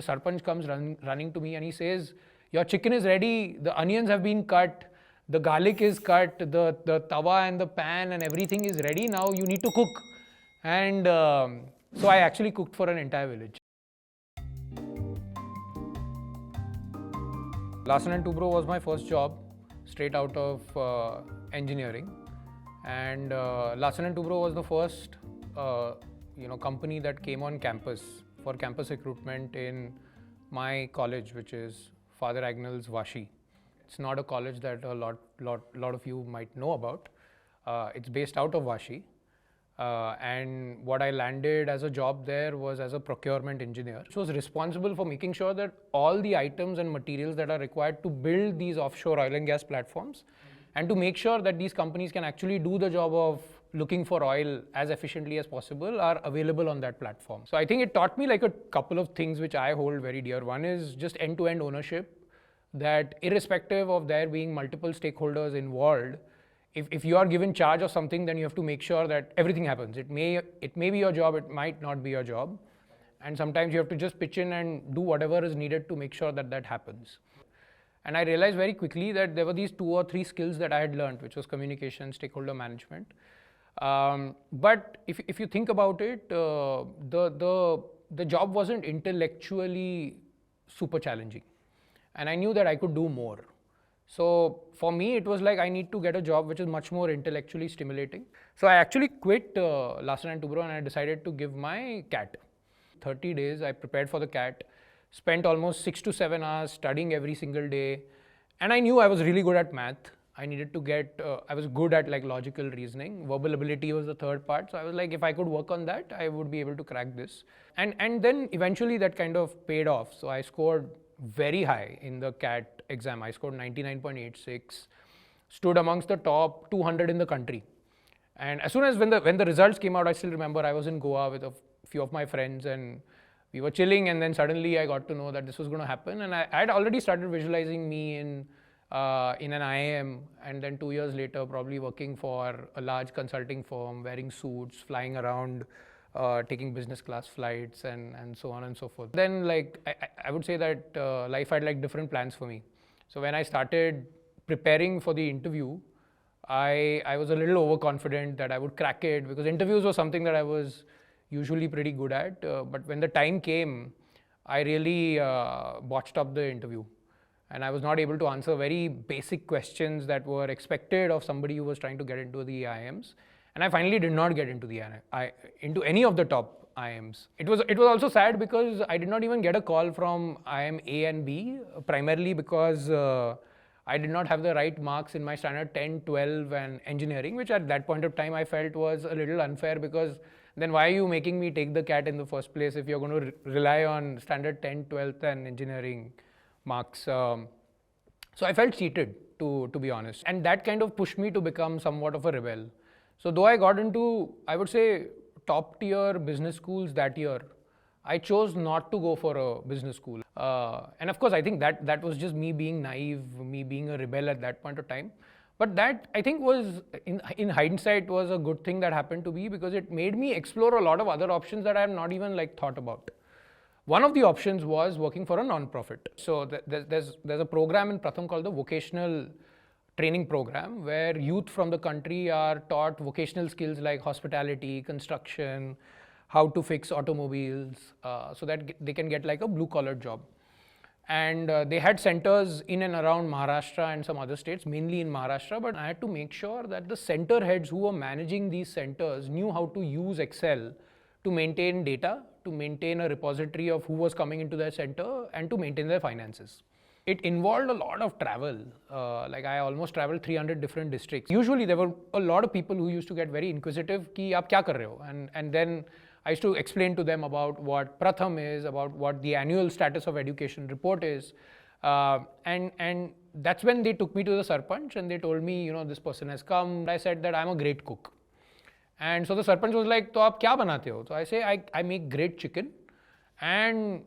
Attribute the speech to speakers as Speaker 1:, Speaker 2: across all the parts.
Speaker 1: sarpanch comes running to me and he says, your chicken is ready, the onions have been cut, the garlic is cut, the tawa and the pan and everything is ready, now you need to cook. And so I actually cooked for an entire village. Larsen Toubro was my first job, straight out of engineering. And Larsen Toubro was the first company that came on campus for campus recruitment in my college, which is Father Agnell's Vashi. It's not a college that a lot of you might know about. It's based out of Vashi. And what I landed as a job there was as a procurement engineer, which was responsible for making sure that all the items and materials that are required to build these offshore oil and gas platforms and to make sure that these companies can actually do the job of looking for oil as efficiently as possible are available on that platform. So I think it taught me like a couple of things which I hold very dear. One is just end-to-end ownership, that irrespective of there being multiple stakeholders involved, if you are given charge of something, then you have to make sure that everything happens. It may be your job, it might not be your job. And sometimes you have to just pitch in and do whatever is needed to make sure that that happens. And I realized very quickly that there were these 2 or 3 skills that I had learned, which was communication, stakeholder management. But if you think about it, the job wasn't intellectually super challenging. And I knew that I could do more. So for me, it was like I need to get a job which is much more intellectually stimulating. So I actually quit Larsen Toubro and I decided to give my CAT. 30 days I prepared for the CAT, spent almost 6 to 7 hours studying every single day. And I knew I was really good at math. I needed to get, I was good at like logical reasoning. Verbal ability was the third part. So I was like, if I could work on that, I would be able to crack this. And then eventually that kind of paid off. So I scored very high in the CAT exam. I scored 99.86, stood amongst the top 200 in the country. And as soon as when the results came out, I still remember I was in Goa with a few of my friends and we were chilling, and then suddenly I got to know that this was going to happen. And I had already started visualizing me in an IIM, and then 2 years later probably working for a large consulting firm, wearing suits, flying around, taking business class flights and so on and so forth. Then like I would say that life had like different plans for me. So when I started preparing for the interview, I was a little overconfident that I would crack it, because interviews were something that I was usually pretty good at. But when the time came, I really botched up the interview. And I was not able to answer very basic questions that were expected of somebody who was trying to get into the IIMs. And I finally did not get into into any of the top IIMs. It was also sad because I did not even get a call from IIM A and B, primarily because I did not have the right marks in my standard 10, 12 and engineering, which at that point of time I felt was a little unfair, because then why are you making me take the CAT in the first place if you're going to rely on standard 10, 12th and engineering marks. So I felt cheated, to be honest. And that kind of pushed me to become somewhat of a rebel. So though I got into, I would say, top tier business schools that year, I chose not to go for a business school. And of course, I think that was just me being naive, me being a rebel at that point of time. But that, I think, was, in hindsight, was a good thing that happened to me, because it made me explore a lot of other options that I have not even like thought about. One of the options was working for a non-profit. So there's a program in Pratham called the vocational training program, where youth from the country are taught vocational skills like hospitality, construction, how to fix automobiles, so that they can get like a blue-collar job. And they had centers in and around Maharashtra and some other states, mainly in Maharashtra, but I had to make sure that the center heads who were managing these centers knew how to use Excel to maintain data, to maintain a repository of who was coming into their center, and to maintain their finances. It involved a lot of travel. Like I almost traveled 300 different districts. Usually there were a lot of people who used to get very inquisitive, ki aap kya kar rahe ho? And then I used to explain to them about what Pratham is, about what the annual status of education report is. And that's when they took me to the Sarpanch and they told me, this person has come. I said that I'm a great cook. And so the Sarpanch was like, to aap kya banate ho? So I say, I make great chicken. And,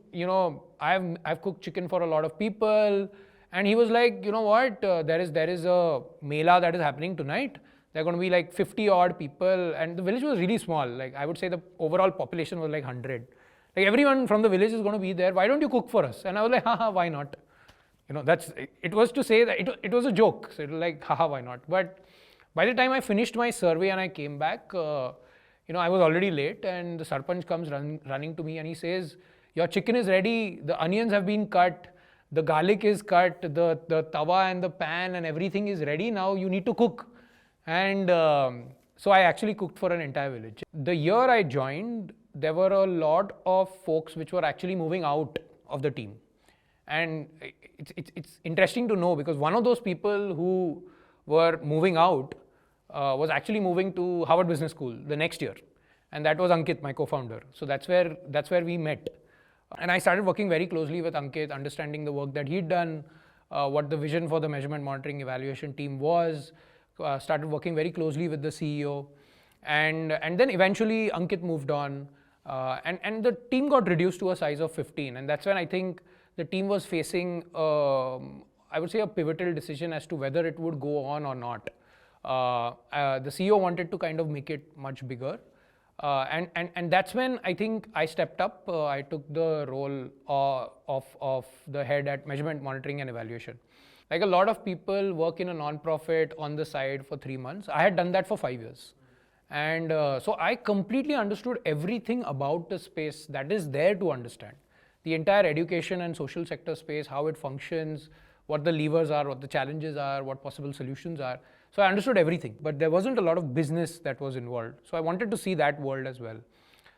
Speaker 1: I've cooked chicken for a lot of people. And he was like, you know what, there is a mela that is happening tonight. There are going to be like 50 odd people. And the village was really small. Like I would say the overall population was like 100. Like everyone from the village is going to be there. Why don't you cook for us? And I was like, haha, why not? It was to say that it was a joke. So it was like, haha, why not? But by the time I finished my survey and I came back, I was already late, and the Sarpanch comes running to me and he says, your chicken is ready, the onions have been cut, the garlic is cut, the tawa and the pan and everything is ready, now you need to cook. And so I actually cooked for an entire village. The year I joined, there were a lot of folks which were actually moving out of the team. And it's interesting to know, because one of those people who were moving out was actually moving to Harvard Business School the next year. And that was Ankit, my co-founder. So that's where we met. And I started working very closely with Ankit, understanding the work that he'd done, what the vision for the measurement, monitoring, evaluation team was, started working very closely with the CEO. And then eventually Ankit moved on, and the team got reduced to a size of 15. And that's when I think the team was facing, I would say, a pivotal decision as to whether it would go on or not. The CEO wanted to kind of make it much bigger. And that's when I think I stepped up. I took the role of the head at measurement, monitoring and evaluation. Like a lot of people work in a non-profit on the side for 3 months. I had done that for 5 years. And so I completely understood everything about the space that is there to understand. The entire education and social sector space, how it functions, what the levers are, what the challenges are, what possible solutions are. So I understood everything, but there wasn't a lot of business that was involved. So I wanted to see that world as well.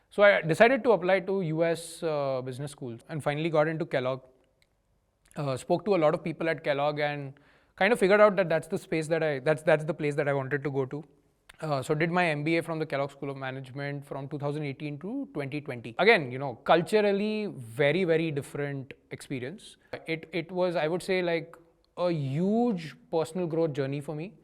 Speaker 1: So I decided to apply to US business schools and finally got into Kellogg. Spoke to a lot of people at Kellogg and kind of figured out that that's the space that's the place that I wanted to go to. So did my MBA from the Kellogg School of Management from 2018 to 2020. Again, culturally very, very different experience. It was, I would say, like a huge personal growth journey for me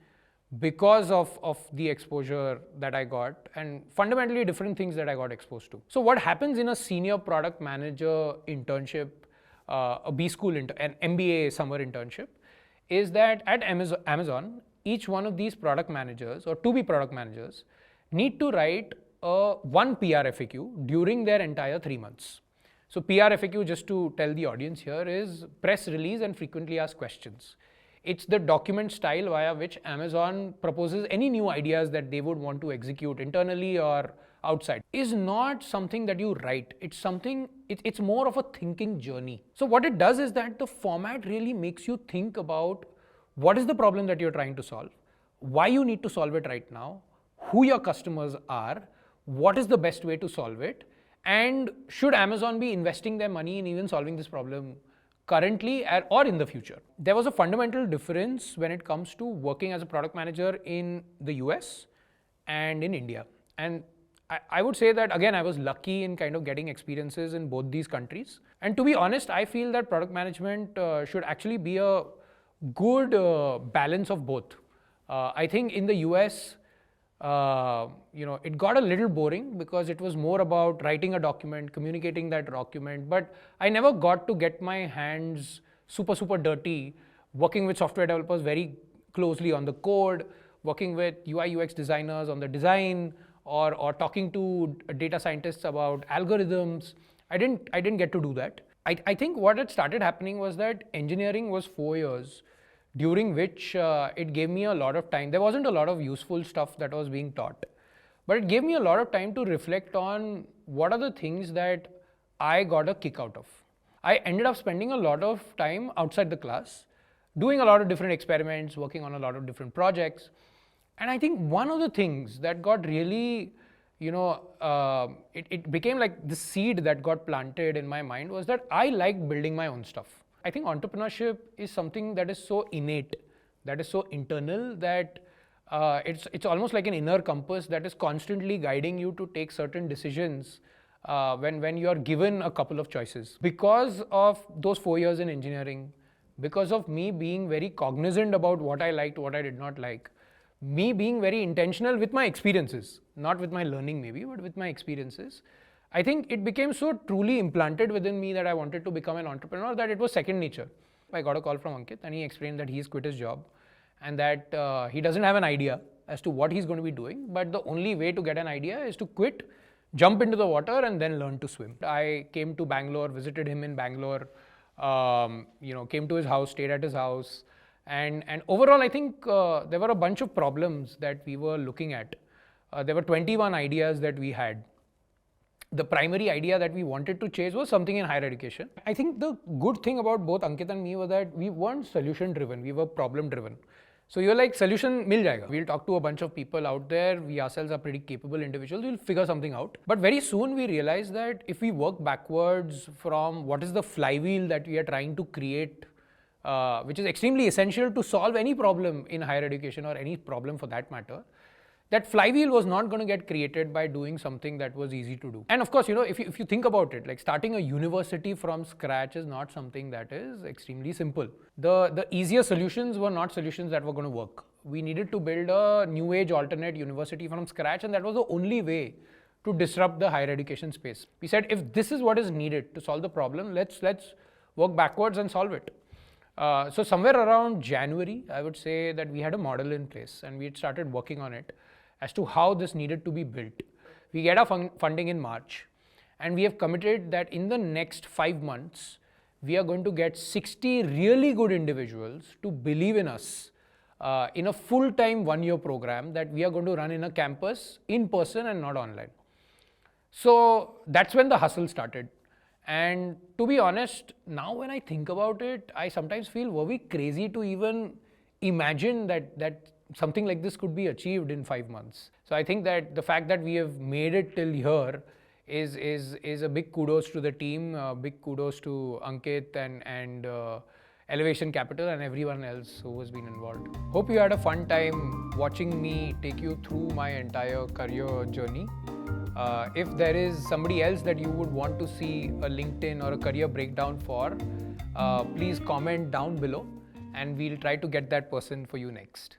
Speaker 1: because of the exposure that I got and fundamentally different things that I got exposed to. So what happens in a senior product manager internship, a B school, an MBA summer internship, is that at Amazon, each one of these product managers or to-be product managers need to write one PR FAQ during their entire 3 months. So PR FAQ, just to tell the audience here, is press release and frequently asked questions. It's the document style via which Amazon proposes any new ideas that they would want to execute internally or outside. Is not something that you write. It's more of a thinking journey. So what it does is that the format really makes you think about what is the problem that you're trying to solve, why you need to solve it right now, who your customers are, what is the best way to solve it, and should Amazon be investing their money in even solving this problem currently or in the future. There was a fundamental difference when it comes to working as a product manager in the US and in India. And I would say that, again, I was lucky in kind of getting experiences in both these countries. And to be honest, I feel that product management should actually be a good balance of both. I think in the US, it got a little boring because it was more about writing a document, communicating that document, but I never got to get my hands super, super dirty, working with software developers very closely on the code, working with UI UX designers on the design, or talking to data scientists about algorithms. I didn't get to do that. I think what had started happening was that engineering was 4 years, during which it gave me a lot of time. There wasn't a lot of useful stuff that was being taught, but it gave me a lot of time to reflect on what are the things that I got a kick out of. I ended up spending a lot of time outside the class, doing a lot of different experiments, working on a lot of different projects. And I think one of the things that got really, it became like the seed that got planted in my mind was that I like building my own stuff. I think entrepreneurship is something that is so innate, that is so internal, that it's almost like an inner compass that is constantly guiding you to take certain decisions when you are given a couple of choices. Because of those 4 years in engineering, because of me being very cognizant about what I liked, what I did not like, me being very intentional with my experiences, not with my learning maybe, but with my experiences, I think it became so truly implanted within me that I wanted to become an entrepreneur that it was second nature. I got a call from Ankit and he explained that he's quit his job and that he doesn't have an idea as to what he's going to be doing, but the only way to get an idea is to quit, jump into the water and then learn to swim. I came to Bangalore, visited him in Bangalore, came to his house, stayed at his house. And overall, I think there were a bunch of problems that we were looking at. There were 21 ideas that we had. The primary idea that we wanted to chase was something in higher education. I think the good thing about both Ankit and me was that we weren't solution driven, we were problem driven. So you're like, solution mil jayega. We'll talk to a bunch of people out there. We ourselves are pretty capable individuals. We'll figure something out. But very soon we realized that if we work backwards from what is the flywheel that we are trying to create, which is extremely essential to solve any problem in higher education or any problem for that matter, that flywheel was not going to get created by doing something that was easy to do. And of course, if you think about it, like starting a university from scratch is not something that is extremely simple. The easier solutions were not solutions that were going to work. We needed to build a new age alternate university from scratch, and that was the only way to disrupt the higher education space. We said, if this is what is needed to solve the problem, let's work backwards and solve it. So somewhere around January, I would say that we had a model in place and we had started working on it as to how this needed to be built. We get our funding in March, and we have committed that in the next 5 months, we are going to get 60 really good individuals to believe in us in a full-time 1-year program that we are going to run in a campus in person and not online. So that's when the hustle started. And to be honest, now when I think about it, I sometimes feel, were we crazy to even imagine that something like this could be achieved in 5 months? So I think that the fact that we have made it till here is a big kudos to the team, big kudos to Ankit and Elevation Capital and everyone else who has been involved. Hope you had a fun time watching me take you through my entire career journey. If there is somebody else that you would want to see a LinkedIn or a career breakdown for, please comment down below and we'll try to get that person for you next.